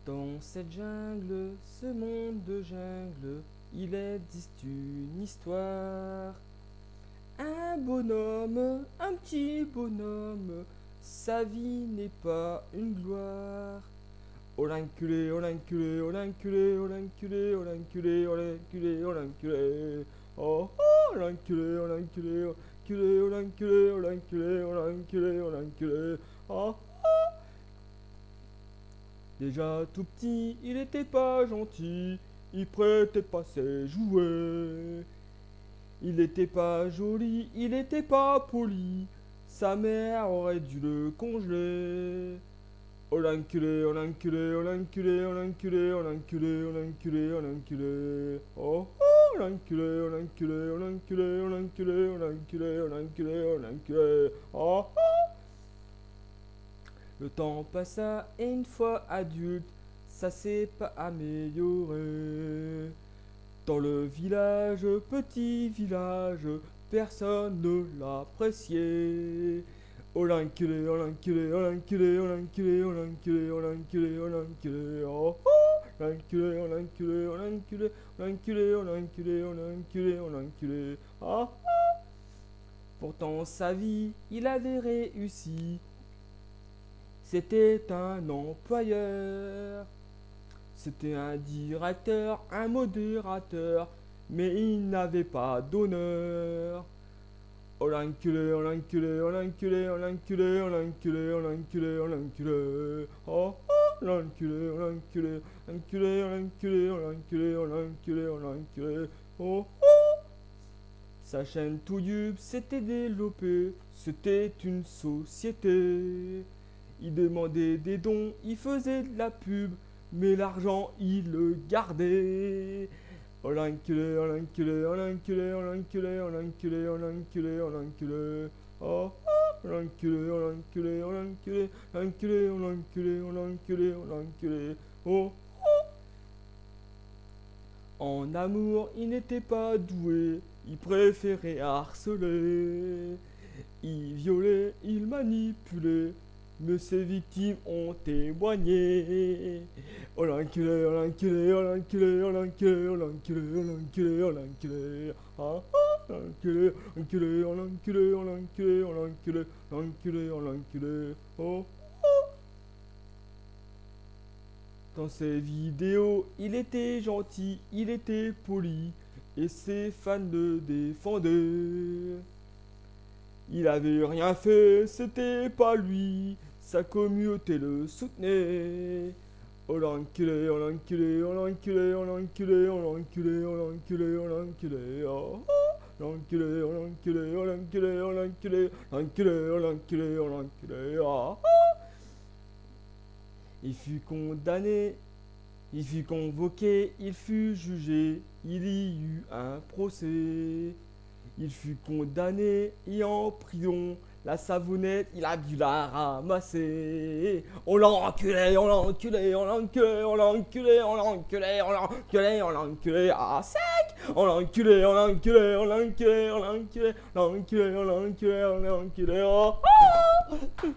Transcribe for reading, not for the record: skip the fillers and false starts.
Dans cette jungle, ce monde de jungle, il existe une histoire. Un bonhomme, un petit bonhomme, sa vie n'est pas une gloire. Oh l'enculé, oh l'enculé, oh l'enculé, oh l'enculé, oh l'enculé, oh l'enculé, oh l'enculé. Oh oh l'enculé, oh l'enculé, oh l'enculé, oh l'enculé, oh l'enculé, oh l'enculé. Oh. Déjà tout petit, il était pas gentil, il prêtait pas ses jouets. Il était pas joli, il était pas poli, sa mère aurait dû le congeler. Oh l'enculé, oh l'enculé, oh l'enculé, oh l'enculé, oh l'enculé, oh l'enculé, oh l'enculé. Oh oh l'enculé, oh l'enculé, oh l'enculé, oh l'enculé, oh l'enculé, oh l'enculé, oh l'enculé. Oh oh. Le temps passa et une fois adulte, ça s'est pas amélioré. Dans le village, petit village, personne ne l'appréciait. Oh l'enculé, oh l'enculé, oh l'enculé, oh l'enculé, oh l'enculé, oh l'enculé, oh l'enculé, oh oh l'enculé, oh l'enculé, oh l'enculé, l'enculé, oh l'enculé, oh l'enculé, oh l'enculé, oh oh. Pourtant sa vie, il avait réussi. C'était un employeur, c'était un directeur, un modérateur, mais il n'avait pas d'honneur. Oh l'enculé, oh l'enculé, oh l'enculé, oh l'enculé, oh l'enculé, oh l'enculé, oh l'enculé. Oh oh l'enculé, oh l'enculé, l'enculé, oh l'enculé, oh l'enculé, oh l'enculé, oh l'enculé. Oh oh. Sa chaîne YouTube s'était développée, c'était une société. Il demandait des dons, il faisait de la pub, mais l'argent il le gardait. Oh l'enculé, oh l'enculé, oh l'enculé, oh l'enculé, oh l'enculé, oh l'enculé, oh l'enculé. Oh oh l'enculé, oh l'enculé, oh l'enculé, l'enculé, oh l'enculé, oh l'enculé, oh l'enculé. Oh oh. En amour, il n'était pas doué, il préférait harceler. Il violait, il manipulait, mais ses victimes ont témoigné. Oh l'enculé, oh l'enculé, oh l'enculé, oh l'enculé, oh l'enculé, oh l'enculé, oh l'enculé. Ah ah, l'enculé, l'enculé, oh l'enculé, oh l'enculé, oh l'enculé, l'enculé, oh l'enculé. Oh oh. Dans ses vidéos, il était gentil, il était poli, et ses fans le défendaient. Il avait rien fait, c'était pas lui, sa communauté le soutenait. Oh l'enculé, oh l'enculé, oh l'enculé, oh l'enculé, oh l'enculé, oh l'enculé, oh l'enculé, oh l'enculé, oh l'enculé, oh l'enculé, oh l'enculé, l'enculé, oh l'enculé, oh l'enculé, oh. Il fut condamné, il fut convoqué, il fut jugé, il y eut un procès. Il fut condamné et en prison. La savonnette, il a dû la ramasser. On l'a enculé, on l'a enculé, on l'a enculé, on l'a enculé, on l'a enculé, on l'a enculé, on l'a enculé à sec. On l'a enculé, on l'a enculé, on l'a enculé, on l'a enculé, on l'a enculé, on l'a enculé, on l'a enculé. Oh, oh.